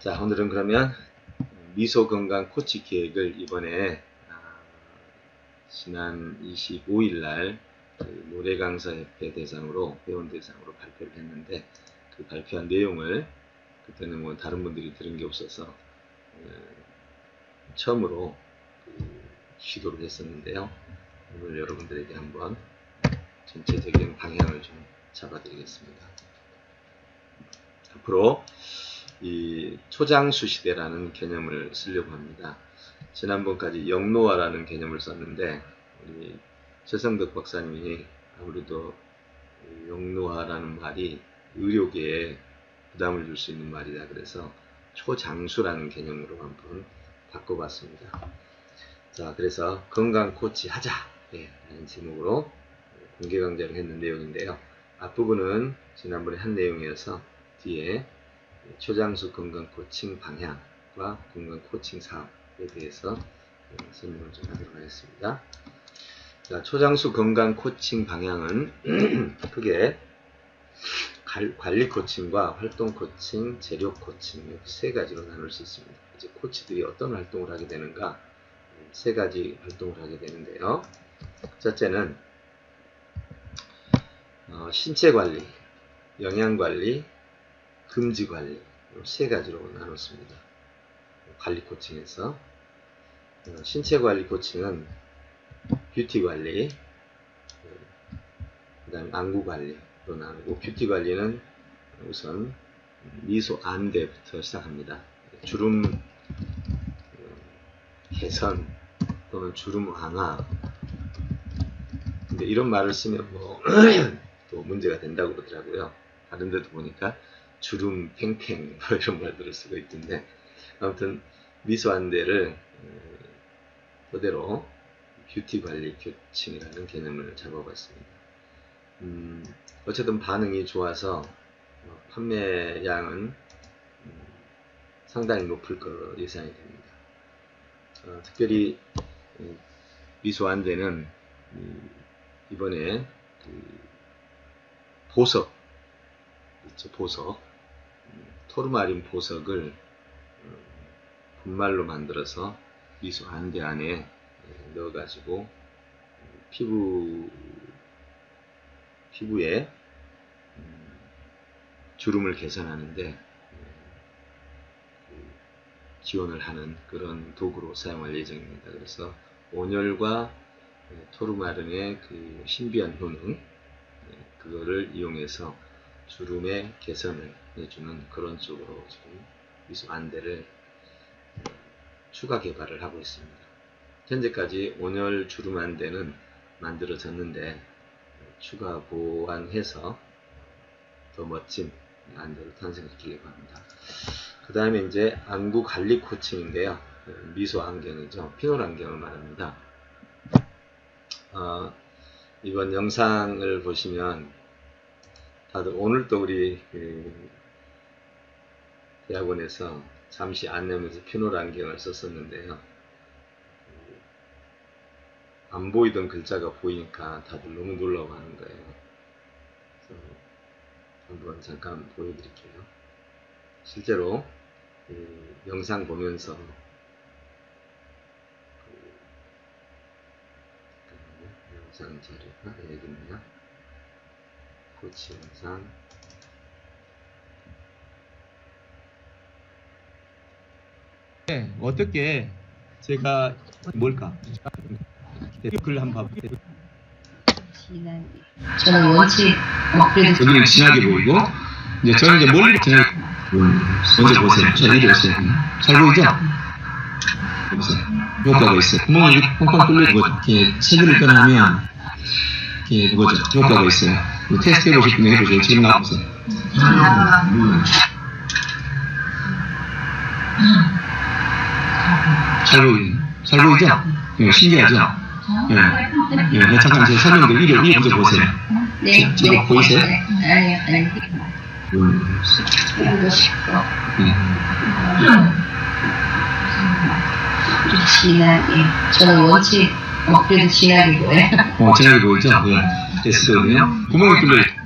자, 오늘은 그러면 미소 건강 코치 기획을 이번에 지난 25일 날 노래 강사 협회 대상으로 회원 대상으로 발표를 했는데, 그 발표한 내용을 그때는 뭐 다른 분들이 들은 게 없어서 처음으로 시도를 했었는데요. 오늘 여러분들에게 한번 전체적인 방향을 좀 잡아드리겠습니다. 앞으로 이 초장수 시대라는 개념을 쓰려고 합니다. 지난번까지 영노화라는 개념을 썼는데, 우리 최성덕 박사님이 아무래도 영노화라는 말이 의료계에 부담을 줄 수 있는 말이다, 그래서 초장수라는 개념으로 한번 바꿔봤습니다. 자, 그래서 건강 코치 하자 라는 제목으로 공개 강좌를 했는 내용인데요. 앞부분은 지난번에 한 내용이어서 뒤에 초장수 건강 코칭 방향과 건강 코칭 사업에 대해서 설명을 좀 하도록 하겠습니다. 자, 초장수 건강 코칭 방향은 크게 관리 코칭과 활동 코칭, 재료 코칭 이렇게 세 가지로 나눌 수 있습니다. 이제 코치들이 어떤 활동을 하게 되는가, 세 가지 활동을 하게 되는데요. 첫째는 신체 관리, 영양 관리, 금지 관리, 세 가지로 나눴습니다. 관리 코칭에서 신체 관리 코칭은 뷰티 관리, 그 다음에 안구 관리로 나누고, 뷰티 관리는 우선 미소 안대부터 시작합니다. 주름 개선 또는 주름 완화, 근데 이런 말을 쓰면 뭐 또 문제가 된다고 그러더라고요. 다른 데도 보니까 주름 팽팽 뭐 이런 말들을 쓰고 있던데, 아무튼 미소 안대를 그대로 뷰티 관리 코칭이라는 개념을 잡아봤습니다. 어쨌든 반응이 좋아서 판매량은 상당히 높을 거로 예상이 됩니다. 특별히 미소 안대는 이번에 보석 있죠, 보석, 토르마린 보석을 분말로 만들어서 미소 안대 안에 넣어가지고 피부에 주름을 개선하는데 지원을 하는 그런 도구로 사용할 예정입니다. 그래서 온열과 토르마린의 그 신비한 효능, 그거를 이용해서 주름의 개선을 해주는 그런 쪽으로 지금 미소 안대를 추가 개발을 하고 있습니다. 현재까지 온열 주름 안대는 만들어졌는데, 추가 보완해서 더 멋진 안대를 탄생시키려고 합니다. 그 다음에 이제 안구 관리 코칭인데요. 미소 안경이죠. 피놀 안경을 말합니다. 이번 영상을 보시면 다들 오늘도 우리 대학원에서 잠시 안내하면서 피놀 안경을 썼었는데요. 안 보이던 글자가 보이니까 다들 너무 놀라워하는 거예요. 그래서 한번 잠깐 보여드릴게요. 실제로 영상 보면서 영상 자료가 여기 있네요. 코치 영상. 네, 어떻게 제가 뭘까? 글 한번 봐볼게요. 저는 원칙 그래도 여기는 진하게 보이고, 이제 저는 이제 멀리 진하게 먼저 보세요. 자, 이리 오세요. 잘 보이죠? 보세요. 효과가 있어요. 구멍이 이렇게 펑펑 뚫리고 이렇게 책을 읽거나하면 이렇게 그거죠. 효과가 있어요. 테스트 해보실 분이 해보세요. 지금 나와보세요. 잘 보이죠? 예, 신기하죠? 예, 잠깐 제가 설명드릴게요. 이리 먼저 보세요. 네, 지금 보이세요? 아니. 이거 싶고 좀 진하게. 저는 원칙 그래도 진하게 보여요. 진하게 보이죠? 예, 됐어요. 구멍이 뚫려 있어요.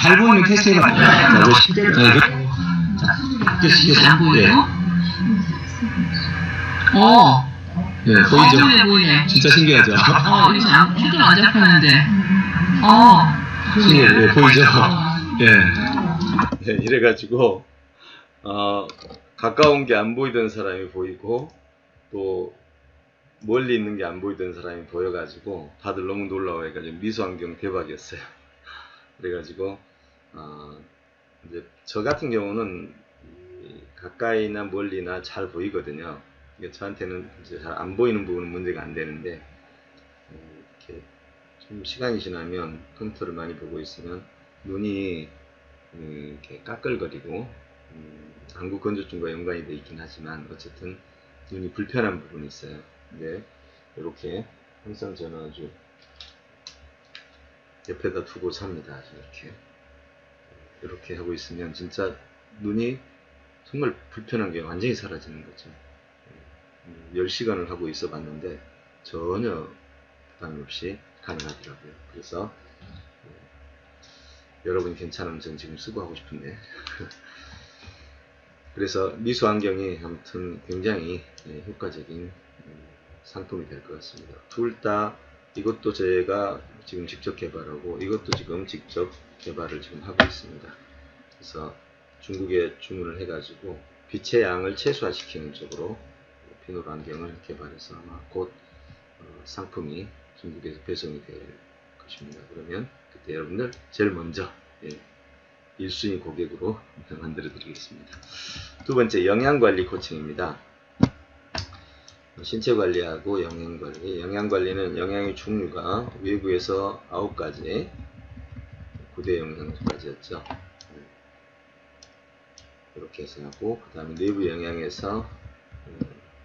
잘 보이면 테스트해봐. 자, 뭐 실제로 이게 안 보여요? 네, 보이죠? 눈에 보이네. 진짜 신기하죠? 이거 실제로 안 잡혔는데. 신기해요. 네, 보이죠? 네, 이래가지고 가까운 게 안 보이던 사람이 보이고 또 멀리 있는 게 안 보이던 사람이 보여가지고 다들 너무 놀라워해가지고 미소안경 대박이었어요. 그래가지고 이제 저 같은 경우는 가까이나 멀리나 잘 보이거든요. 저한테는 이제 잘 안 보이는 부분은 문제가 안 되는데 이렇게 좀 시간이 지나면 컴퓨터를 많이 보고 있으면 눈이 이렇게 까끌거리고 안구 건조증과 연관이 되어 있긴 하지만 어쨌든 눈이 불편한 부분이 있어요. 근데 이렇게 항상 저는 아주 옆에다 두고 삽니다. 이렇게 하고 있으면 진짜 눈이 정말 불편한 게 완전히 사라지는 거죠. 10시간을 하고 있어 봤는데 전혀 부담 없이 가능하더라고요. 그래서 여러분 괜찮으면 전 지금 쓰고 하고 싶은데 그래서 미소 안경이 아무튼 굉장히 효과적인 상품이 될 것 같습니다. 둘 다 이것도 제가 지금 직접 개발하고 이것도 지금 직접 개발을 지금 하고 있습니다. 그래서 중국에 주문을 해가지고 빛의 양을 최소화시키는 쪽으로 비노 안경을 개발해서 아마 곧 상품이 중국에서 배송이 될 것입니다. 그러면 그때 여러분들 제일 먼저 1순위 고객으로 만들어 드리겠습니다. 두 번째, 영양관리 코칭입니다. 신체 관리하고 영양관리. 영양관리는 영양의 종류가 외부에서 9가지 9대 영양소까지였죠. 이렇게 해서 하고, 그 다음에 내부 영양에서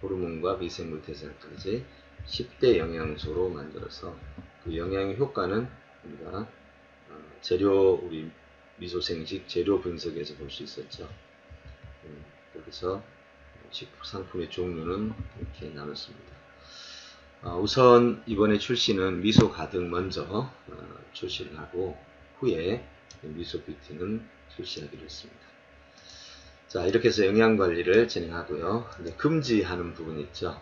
호르몬과 미생물 대사까지 10대 영양소로 만들어서 그 영양의 효과는 우리가 재료, 우리 미소생식 재료 분석에서 볼 수 있었죠. 그래서 상품의 종류는 이렇게 나눴습니다. 우선 이번에 출시는 미소 가득 먼저 출시를 하고 후에 미소 뷰티는 출시하기로 했습니다. 자, 이렇게 해서 영양관리를 진행하고요. 금지하는 부분이 있죠.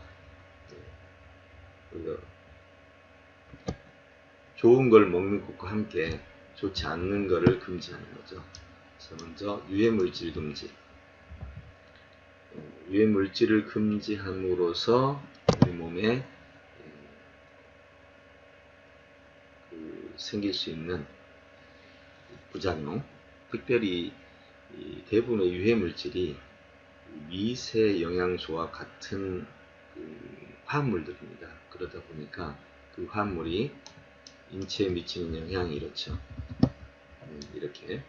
좋은 걸 먹는 것과 함께 좋지 않는 것을 금지하는 거죠. 그래서 먼저 유해물질 금지. 유해물질을 금지함으로써 우리 몸에 생길 수 있는 부작용, 특별히 대부분의 유해물질이 미세 영양소와 같은 화합물들입니다. 그러다 보니까 그 화합물이 인체에 미치는 영향이 이렇죠. 이렇게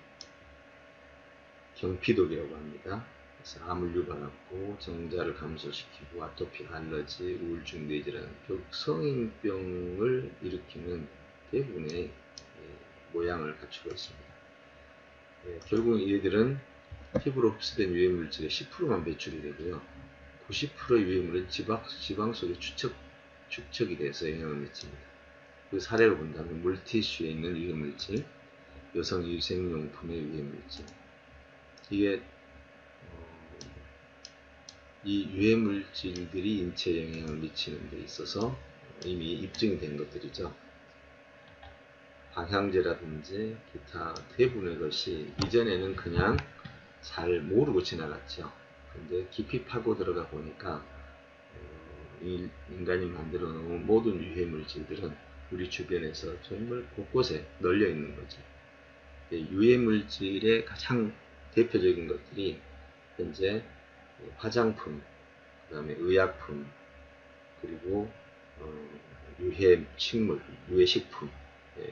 경피독이라고 합니다. 그래서 암을 유발하고 정자를 감소시키고 아토피, 알러지, 우울증, 뇌질환, 성인병을 일으키는 대부분의 모양을 갖추고 있습니다. 결국 이들은 피부로 흡수된 유해물질의 10%만 배출이 되고요. 90%의 유해물은 지방 속에 축적이 돼서 영향을 미칩니다. 그 사례로 본다면 물티슈에 있는 유해물질, 여성 위생용품의 유해물질, 이게 이 유해물질들이 인체에 영향을 미치는 데 있어서 이미 입증이 된 것들이죠. 방향제라든지 기타 대부분의 것이 이전에는 그냥 잘 모르고 지나갔죠. 근데 깊이 파고 들어가 보니까 인간이 만들어 놓은 모든 유해물질들은 우리 주변에서 정말 곳곳에 널려 있는 거죠. 유해물질의 가장 대표적인 것들이 현재 화장품, 그 다음에 의약품, 그리고 유해식물, 유해식품,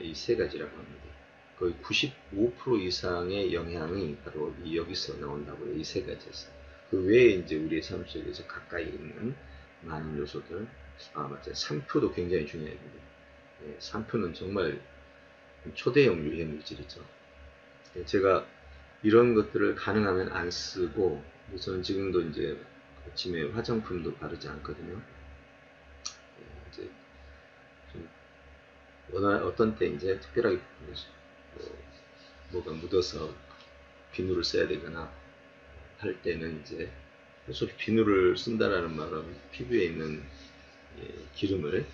이 세 가지라고 합니다. 거의 95% 이상의 영향이 바로 여기서 나온다고 해요. 이 세 가지에서. 그 외에 이제 우리의 삶 속에서 가까이 있는 많은 요소들, 맞아요. 산표도 굉장히 중요합니다. 산표는 정말 초대형 유해물질이죠. 제가 이런 것들을 가능하면 안 쓰고, 저는 지금도 이제 아침에 화장품도 바르지 않거든요. 이제 좀 어떤 때 이제 특별하게 뭐가 묻어서 비누를 써야 되거나 할 때는 이제 어차피 비누를 쓴다라는 말은 피부에 있는 기름을,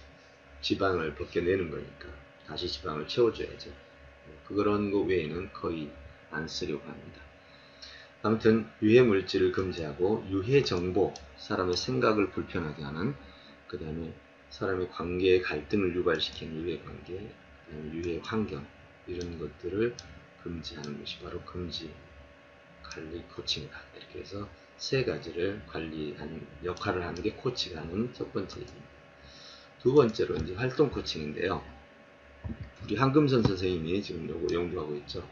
지방을 벗겨내는 거니까 다시 지방을 채워줘야죠. 그런 거 외에는 거의 안 쓰려고 합니다. 아무튼 유해 물질을 금지하고 유해 정보, 사람의 생각을 불편하게 하는, 그 다음에 사람의 관계의 갈등을 유발시키는 유해 관계, 그 다음에 유해 환경, 이런 것들을 금지하는 것이 바로 금지 관리 코칭이다. 이렇게 해서 세 가지를 관리하는 역할을 하는 게 코치가 하는 첫 번째 얘기입니다. 두 번째로 이제 활동 코칭인데요. 우리 한금선 선생님이 지금 요거 연구하고 있죠.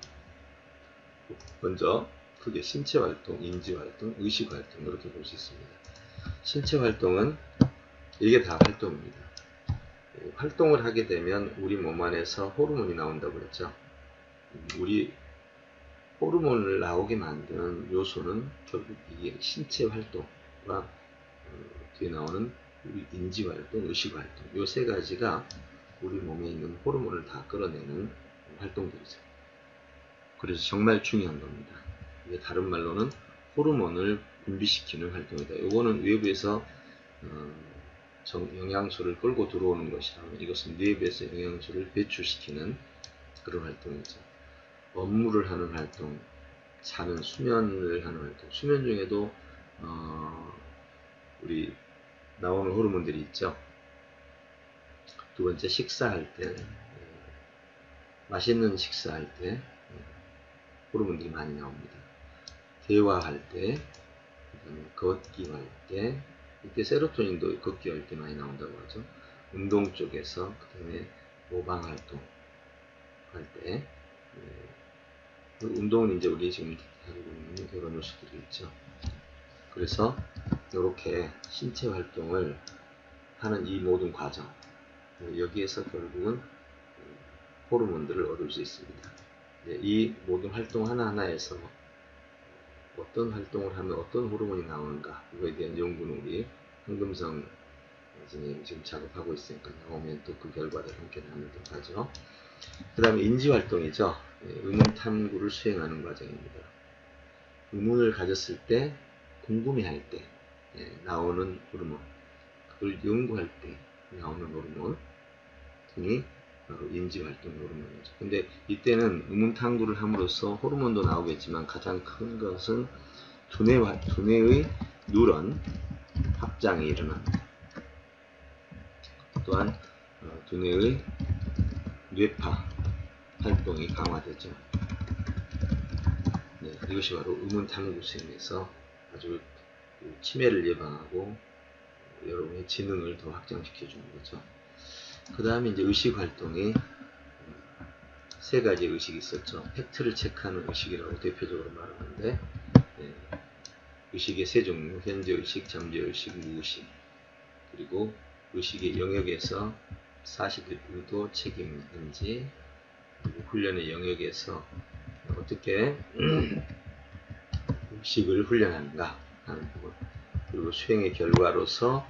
먼저 크게 신체 활동, 인지 활동, 의식 활동 이렇게 볼 수 있습니다. 신체 활동은 이게 다 활동입니다. 활동을 하게 되면 우리 몸 안에서 호르몬이 나온다고 그랬죠. 우리 호르몬을 나오게 만드는 요소는 결국 이게 신체 활동과 뒤에 나오는 우리 인지 활동, 의식 활동, 요 세 가지가 우리 몸에 있는 호르몬을 다 끌어내는 활동들이죠. 그래서 정말 중요한 겁니다. 이게 다른 말로는 호르몬을 분비시키는 활동이다. 이거는 외부에서 영양소를 끌고 들어오는 것이라면 이것은 내부에서 영양소를 배출시키는 그런 활동이죠. 업무를 하는 활동, 자는, 수면을 하는 활동. 수면 중에도 우리 나오는 호르몬들이 있죠. 두 번째, 식사할 때, 맛있는 식사할 때 호르몬들이 많이 나옵니다. 대화할 때, 그다음에 걷기 할 때, 이때 세로토닌도 걷기 할 때 많이 나온다고 하죠. 운동 쪽에서, 그 다음에 모방 활동 할 때, 운동은 이제 우리 지금 하고 있는 그런 요소들이 있죠. 그래서 이렇게 신체 활동을 하는 이 모든 과정, 여기에서 결국은 호르몬들을 얻을 수 있습니다. 이 모든 활동 하나하나에서 어떤 활동을 하면 어떤 호르몬이 나오는가, 이거에 대한 연구는 우리 한금성 선생님이 지금 작업하고 있으니까 나오면 또 그 결과를 함께 나누도록 하죠. 그 다음에 인지활동이죠. 의문 탐구를 수행하는 과정입니다. 의문을 가졌을 때, 궁금해할 때 나오는 호르몬, 그걸 연구할 때 나오는 호르몬 등이 바로 인지활동 호르몬이죠. 근데 이때는 의문 탐구를 함으로써 호르몬도 나오겠지만 가장 큰 것은 두뇌의 뉴런 확장이 일어납니다. 또한 두뇌의 뇌파 활동이 강화되죠. 이것이 바로 의문 탐구 수행에서 아주 치매를 예방하고 여러분의 지능을 더 확장시켜 주는 거죠. 그 다음에 이제 의식 활동이 세 가지 의식이 있었죠. 팩트를 체크하는 의식이라고 대표적으로 말하는데, 의식의 세 종류, 현재의식, 잠재의식, 무의식, 그리고 의식의 영역에서 사실 의도, 책임인지, 그리고 훈련의 영역에서 어떻게 의식을 훈련하는가 하는 부분, 그리고 수행의 결과로서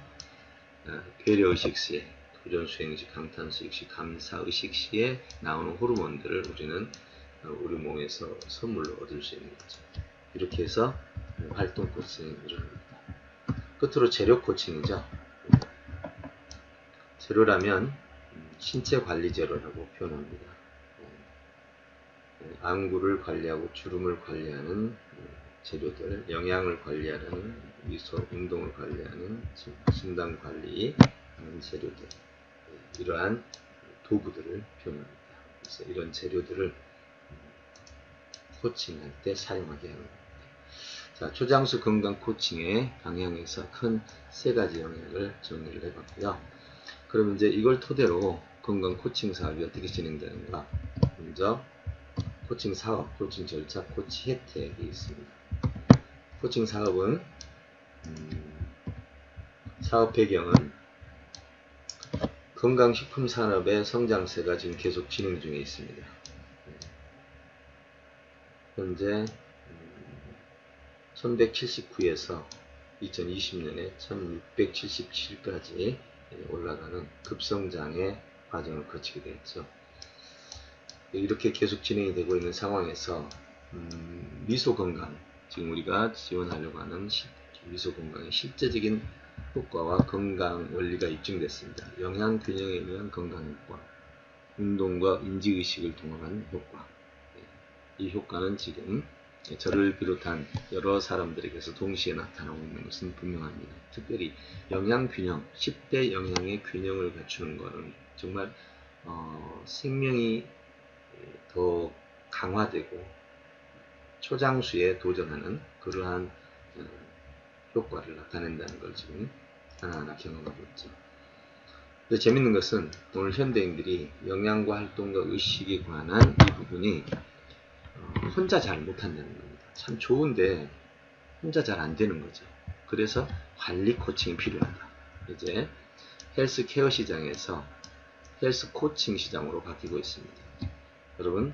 배려의식 시에, 도전 수행의식, 강탄수의식, 감사의식 시에 나오는 호르몬들을 우리는 우리 몸에서 선물로 얻을 수 있는 거죠. 이렇게 해서 활동 코칭이 이루어집니다. 끝으로 재료 코칭이죠. 재료라면 신체 관리 재료라고 표현합니다. 안구를 관리하고 주름을 관리하는 재료들, 영양을 관리하는 미소, 운동을 관리하는 신장 관리하는 재료들, 이러한 도구들을 표현합니다. 그래서 이런 재료들을 코칭할 때 사용하게 하는 겁니다. 자, 초장수 건강 코칭의 방향에서 큰 세 가지 영역을 정리를 해봤고요. 그럼 이제 이걸 토대로 건강 코칭 사업이 어떻게 진행되는가? 먼저 코칭 사업, 코칭 절차, 코치 혜택이 있습니다. 코칭 사업은 사업 배경은 건강식품 산업의 성장세가 지금 계속 진행 중에 있습니다. 현재 1179에서 2020년에 1677까지 올라가는 급성장의 과정을 거치게 되었죠. 이렇게 계속 진행이 되고 있는 상황에서 미소 건강, 지금 우리가 지원하려고 하는 미소 건강의 실제적인 효과와 건강 원리가 입증됐습니다. 영양 균형에 의한 건강 효과, 운동과 인지의식을 통한 효과. 이 효과는 지금 저를 비롯한 여러 사람들에게서 동시에 나타나고 있는 것은 분명합니다. 특별히 영양균형, 10대 영양의 균형을 갖추는 것은 정말 생명이 더 강화되고 초장수에 도전하는 그러한 효과를 나타낸다는 걸 지금 하나하나 경험하고 있죠. 근데 재밌는 것은 오늘 현대인들이 영양과 활동과 의식에 관한 이 부분이 혼자 잘 못한다는 겁니다. 참 좋은데 혼자 잘 안 되는 거죠. 그래서 관리 코칭이 필요하다. 이제 헬스케어 시장에서 헬스 코칭 시장으로 바뀌고 있습니다. 여러분,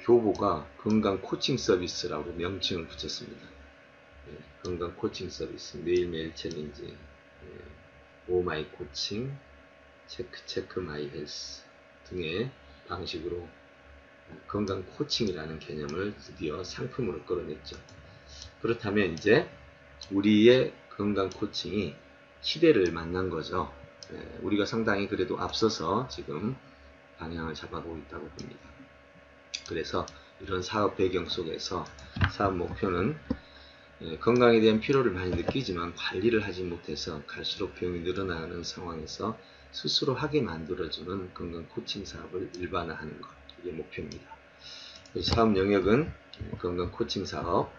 교보가 건강 코칭 서비스라고 명칭을 붙였습니다. 건강 코칭 서비스, 매일매일 챌린지, 오마이 코칭, 체크 마이 헬스 등의 방식으로 건강 코칭이라는 개념을 드디어 상품으로 끌어냈죠. 그렇다면 이제 우리의 건강 코칭이 시대를 만난 거죠. 우리가 상당히 그래도 앞서서 지금 방향을 잡아보고 있다고 봅니다. 그래서 이런 사업 배경 속에서 사업 목표는 건강에 대한 피로를 많이 느끼지만 관리를 하지 못해서 갈수록 병이 늘어나는 상황에서 스스로 하게 만들어주는 건강 코칭 사업을 일반화하는 것, 이게 목표입니다. 사업 영역은 건강 코칭 사업,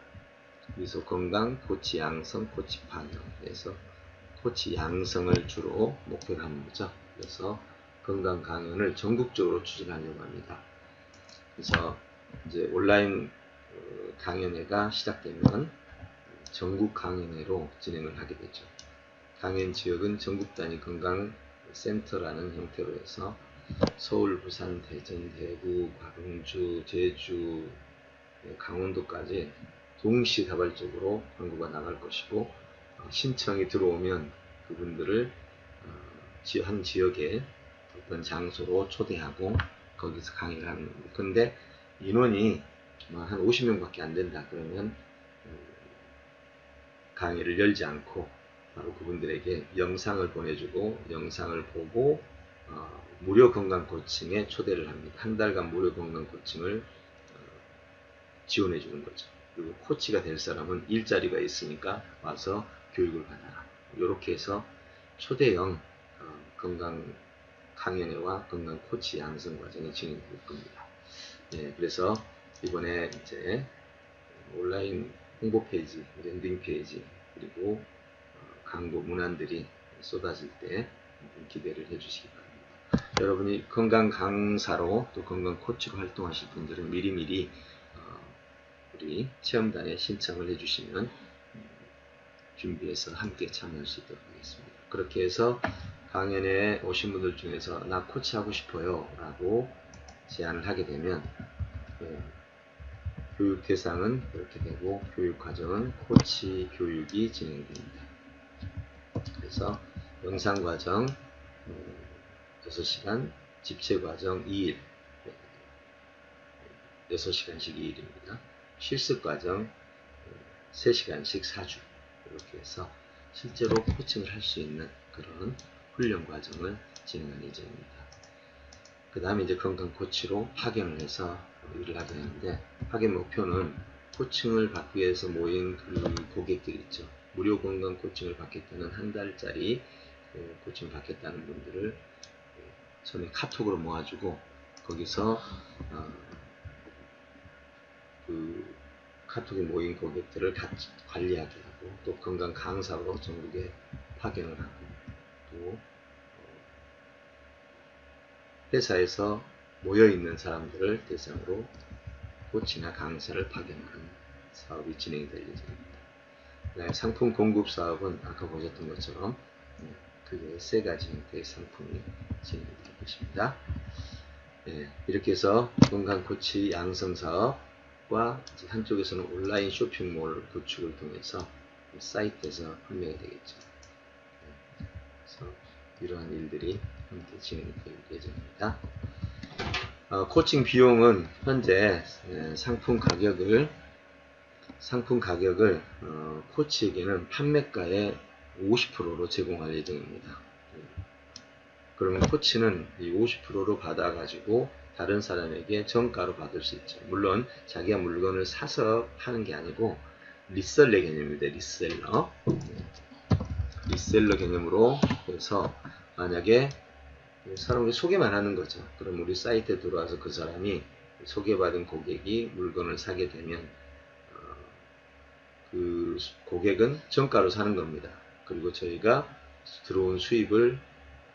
미소 건강, 코치 양성, 코치 방향에서 코치 양성을 주로 목표로 하는 거죠. 그래서 건강 강연을 전국적으로 추진하려고 합니다. 그래서 이제 온라인 강연회가 시작되면 전국 강연회로 진행을 하게 되죠. 강연 지역은 전국 단위 건강센터라는 형태로 해서 서울, 부산, 대전, 대구, 광주, 제주, 강원도까지 동시다발적으로 광고가 나갈 것이고 신청이 들어오면 그분들을 한 지역의 어떤 장소로 초대하고 거기서 강의를 하는 겁니다. 근데 인원이 한 50명밖에 안 된다 그러면 강의를 열지 않고 바로 그분들에게 영상을 보내주고 영상을 보고 무료 건강 코칭에 초대를 합니다. 한 달간 무료 건강 코칭을 지원해 주는 거죠. 그리고 코치가 될 사람은 일자리가 있으니까 와서 교육을 받아라. 이렇게 해서 초대형 건강 강연회와 건강 코치 양성 과정이 진행될 겁니다. 그래서 이번에 이제 온라인 홍보 페이지, 랜딩 페이지, 그리고 광고 문안들이 쏟아질 때 기대를 해주시기 바랍니다. 여러분이 건강 강사로 또 건강 코치로 활동하실 분들은 미리미리 우리 체험단에 신청을 해주시면 준비해서 함께 참여할 수 있도록 하겠습니다. 그렇게 해서 강연에 오신 분들 중에서 나 코치 하고 싶어요 라고 제안을 하게 되면 교육 대상은 이렇게 되고 교육 과정은 코치 교육이 진행됩니다. 그래서 영상 과정 6시간, 집체 과정 2일, 6시간씩 2일입니다. 실습 과정 3시간씩 4주 이렇게 해서 실제로 코칭을 할 수 있는 그런 훈련 과정을 진행할 예정입니다. 그 다음에 이제 건강 코치로 파견을 해서 일을 하게 되는데 파견 목표는 코칭을 받기 위해서 모인 그 고객들 있죠. 무료 건강 코칭을 받겠다는 한 달짜리 코칭을 받겠다는 분들을 처음에 카톡으로 모아주고 거기서 그 카톡에 모인 고객들을 같이 관리하게 하고 또 건강 강사로 전국에 파견을 하고 또 회사에서 모여있는 사람들을 대상으로 코치나 강사를 파견하는 사업이 진행이 될 예정입니다. 상품 공급 사업은 아까 보셨던 것처럼 크게 3가지 형태의 상품이 진행이 될 것입니다. 이렇게 해서 건강 코치 양성 사업과 한쪽에서는 온라인 쇼핑몰 구축을 통해서 사이트에서 판매가 되겠죠. 그래서 이러한 일들이 함께 진행이 될 예정입니다. 코칭 비용은 현재 상품 가격을 코치에게는 판매가의 50%로 제공할 예정입니다. 그러면 코치는 이 50%로 받아가지고 다른 사람에게 정가로 받을 수 있죠. 물론 자기가 물건을 사서 파는 게 아니고 리셀러 개념입니다. 리셀러 개념으로 해서 만약에 사람에게 소개만 하는 거죠. 그럼 우리 사이트에 들어와서 그 사람이 소개받은 고객이 물건을 사게 되면 그 고객은 정가로 사는 겁니다. 그리고 저희가 들어온 수입을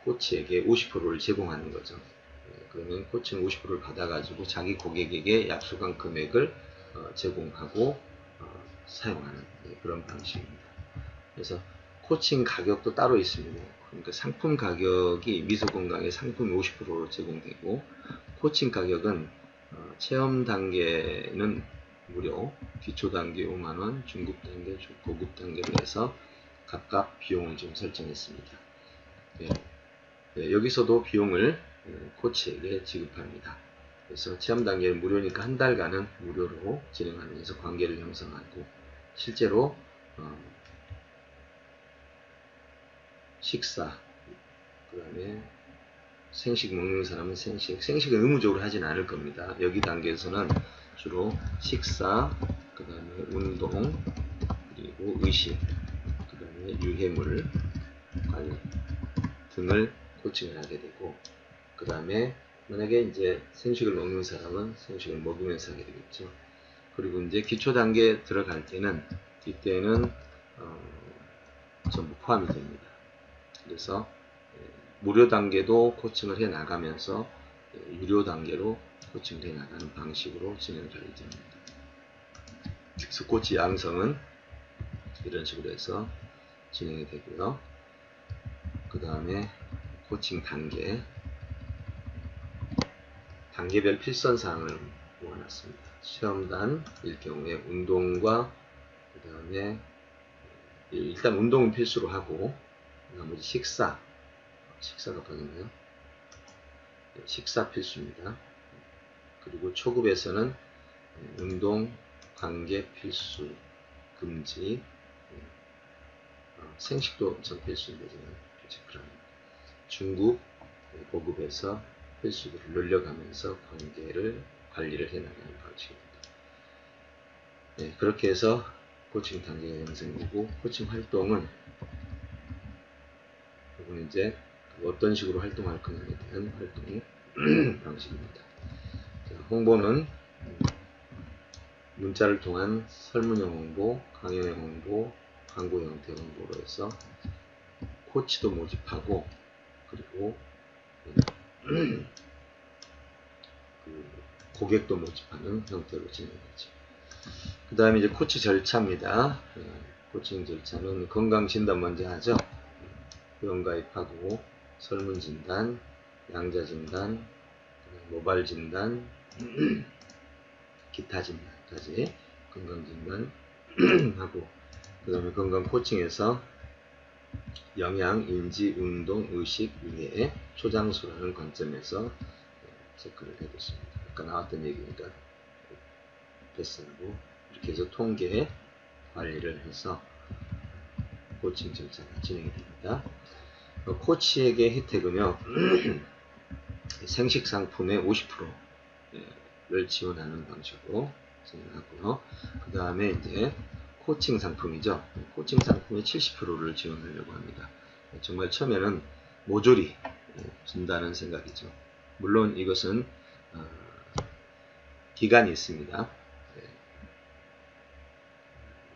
코치에게 50%를 제공하는 거죠. 그러면 코치는 50%를 받아가지고 자기 고객에게 약속한 금액을 제공하고 사용하는 그런 방식입니다. 그래서 코칭 가격도 따로 있습니다. 그러니까 상품 가격이 미소건강의 상품이 50%로 제공되고 코칭 가격은 체험 단계는 무료, 기초 단계 5만원, 중급 단계, 고급 단계로 해서 각각 비용을 좀 설정했습니다. 여기서도 비용을 코치에게 지급합니다. 그래서 체험 단계는 무료니까 한 달간은 무료로 진행하면서 관계를 형성하고 실제로 식사, 그 다음에 생식 먹는 사람은 생식은 의무적으로 하진 않을 겁니다. 여기 단계에서는 주로 식사, 그 다음에 운동, 그리고 의식, 그 다음에 유해물 관리 등을 코칭을 하게 되고, 그 다음에 만약에 이제 생식을 먹는 사람은 생식을 먹으면서 하게 되겠죠. 그리고 이제 기초 단계에 들어갈 때는 이때는 전부 포함이 됩니다. 그래서 무료 단계도 코칭을 해 나가면서 유료 단계로 코칭을 해 나가는 방식으로 진행을 할 예정입니다. 그래서 코치 양성은 이런 식으로 해서 진행이 되고요. 그 다음에 코칭 단계별 필선사항을 모아놨습니다. 시험단일 경우에 운동과 그 다음에 일단 운동은 필수로 하고 나머지 식사가 빠졌네요. 식사 필수입니다. 그리고 초급에서는 운동, 관계 필수, 금지, 생식도 전 필수인데 중급, 고급에서 필수들을 늘려가면서 관리를 해나가는 방식입니다. 그렇게 해서 코칭 단계가 형성되고 코칭 활동은 이건 이제 어떤 식으로 활동할 거냐에 대한 활동 방식입니다. 자, 홍보는 문자를 통한 설문형 홍보, 강연형 홍보, 광고 형태 홍보로 해서 코치도 모집하고 그리고 고객도 모집하는 형태로 진행하죠. 그 다음에 이제 코치 절차입니다. 코칭 절차는 건강진단 먼저 하죠. 회원가입하고 설문진단, 양자진단, 모발진단, 기타 진단까지 건강진단 하고 그 다음에 건강코칭에서 영양, 인지, 운동, 의식, 유해, 초장수라는 관점에서 체크를 해뒀습니다. 아까 나왔던 얘기니까 패스하고 이렇게 해서 통계 관리를 해서 코칭 절차가 진행이 됩니다. 코치에게 혜택은요, 생식 상품의 50%를 지원하는 방식으로 진행하고요. 그 다음에 이제 코칭 상품이죠. 코칭 상품의 70%를 지원하려고 합니다. 정말 처음에는 모조리 준다는 생각이죠. 물론 이것은 기간이 있습니다.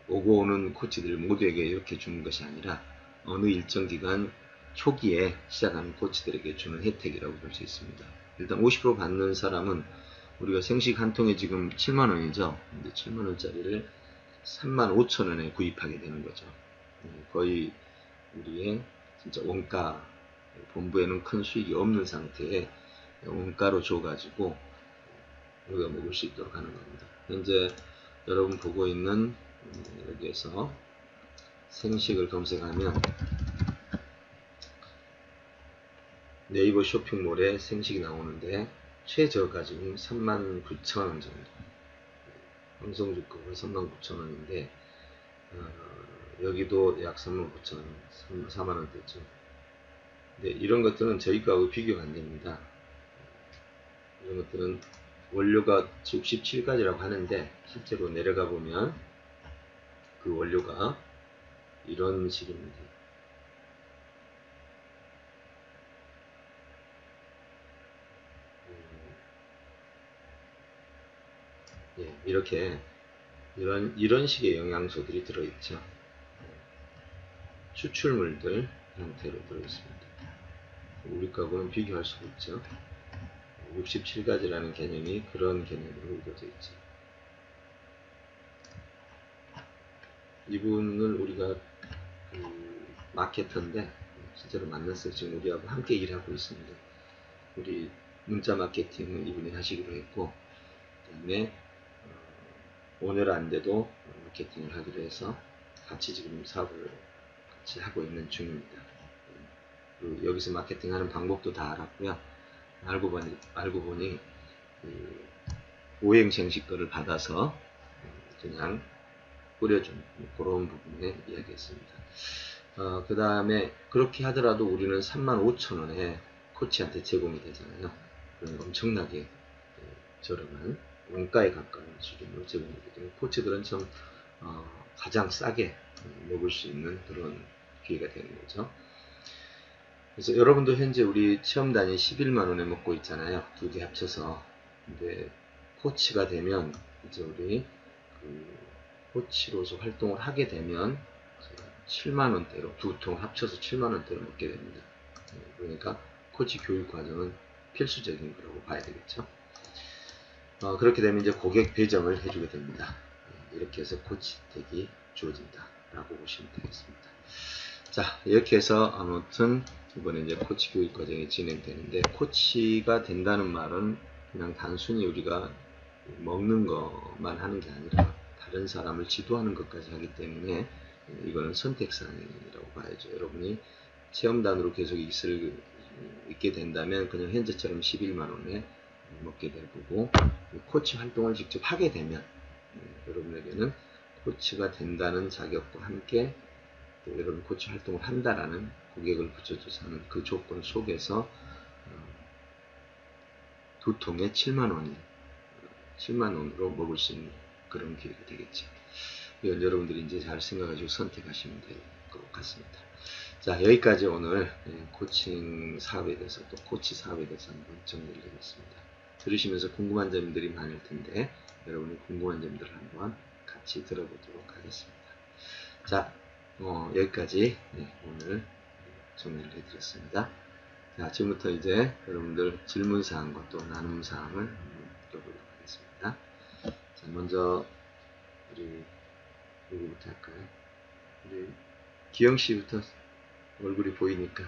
오고 오는 코치들 모두에게 이렇게 주는 것이 아니라 어느 일정 기간 초기에 시작하는 코치들에게 주는 혜택이라고 볼 수 있습니다. 일단 50% 받는 사람은 우리가 생식 한 통에 지금 7만원이죠. 근데 7만원짜리를 35,000원에 구입하게 되는 거죠. 거의 우리의 진짜 원가, 본부에는 큰 수익이 없는 상태에 원가로 줘가지고 우리가 먹을 수 있도록 하는 겁니다. 현재 여러분 보고 있는 여기에서 생식을 검색하면 네이버 쇼핑몰에 생식이 나오는데 최저가지금 39,000원 정도. 방송주가가 39,000원인데 여기도 약 39,000원, 4만원대죠. 네, 이런 것들은 저희 거하고 비교가 안 됩니다. 이런 것들은 원료가 67가지라고 하는데 실제로 내려가 보면 그 원료가 이런 식입니다. 예, 이렇게 이런 식의 영양소들이 들어있죠. 추출물들 형태로 들어있습니다. 우리 거하고는 비교할 수가 없죠. 67가지라는 개념이 그런 개념으로 이루어져 있죠. 이분을 우리가 마케터인데 실제로 만났어요. 지금 우리하고 함께 일하고 있습니다. 우리 문자 마케팅은 이분이 하시기로 했고, 그 다음에 오늘 안 돼도 마케팅을 하기로 해서 같이 지금 사업을 같이 하고 있는 중입니다. 그리고 여기서 마케팅하는 방법도 다 알았고요. 알고 보니 오행생식 거를 받아서 그냥 뿌려준 그런 부분에 이야기했습니다. 그 다음에 그렇게 하더라도 우리는 35,000원에 코치한테 제공이 되잖아요. 그런 엄청나게 저렴한 원가에 가까운 수준으로 제공이 되거든요. 코치들은 참 가장 싸게 먹을 수 있는 그런 기회가 되는 거죠. 그래서 여러분도 현재 우리 체험단이 11만원에 먹고 있잖아요. 두 개 합쳐서. 근데 코치가 되면 이제 우리 코치로서 활동을 하게 되면 7만원대로 두 통 합쳐서 7만원대로 먹게 됩니다. 그러니까 코치 교육 과정은 필수적인 거라고 봐야 되겠죠. 그렇게 되면 이제 고객 배정을 해주게 됩니다. 이렇게 해서 코치 혜택이 주어진다 라고 보시면 되겠습니다. 자, 이렇게 해서 아무튼 이번에 이제 코치 교육 과정이 진행되는데, 코치가 된다는 말은 그냥 단순히 우리가 먹는 것만 하는 게 아니라 다른 사람을 지도하는 것까지 하기 때문에 이거는 선택사항이라고 봐야죠. 여러분이 체험단으로 계속 있게 된다면 그냥 현재처럼 11만원에 먹게 될 거고, 코치 활동을 직접 하게 되면 여러분에게는 코치가 된다는 자격과 함께 또 여러분 코치 활동을 한다라는 고객을 붙여줘서 하는 그 조건 속에서 두 통에 7만원으로 먹을 수 있는 그런 기회가 되겠죠. 이건 여러분들이 이제 잘 생각하시고 선택하시면 될 것 같습니다. 자, 여기까지 오늘 코칭 사업에 대해서 또 코치 사업에 대해서 한번 정리를 해봤습니다. 들으시면서 궁금한 점들이 많을 텐데 여러분이 궁금한 점들을 한번 같이 들어보도록 하겠습니다. 자, 여기까지 오늘 정리를 해드렸습니다. 자, 지금부터 이제 여러분들 질문사항과 또 나눔사항을 들어보도록 하겠습니다. 자, 먼저 우리 누구부터 할까요? 우리 기영씨부터 얼굴이 보이니까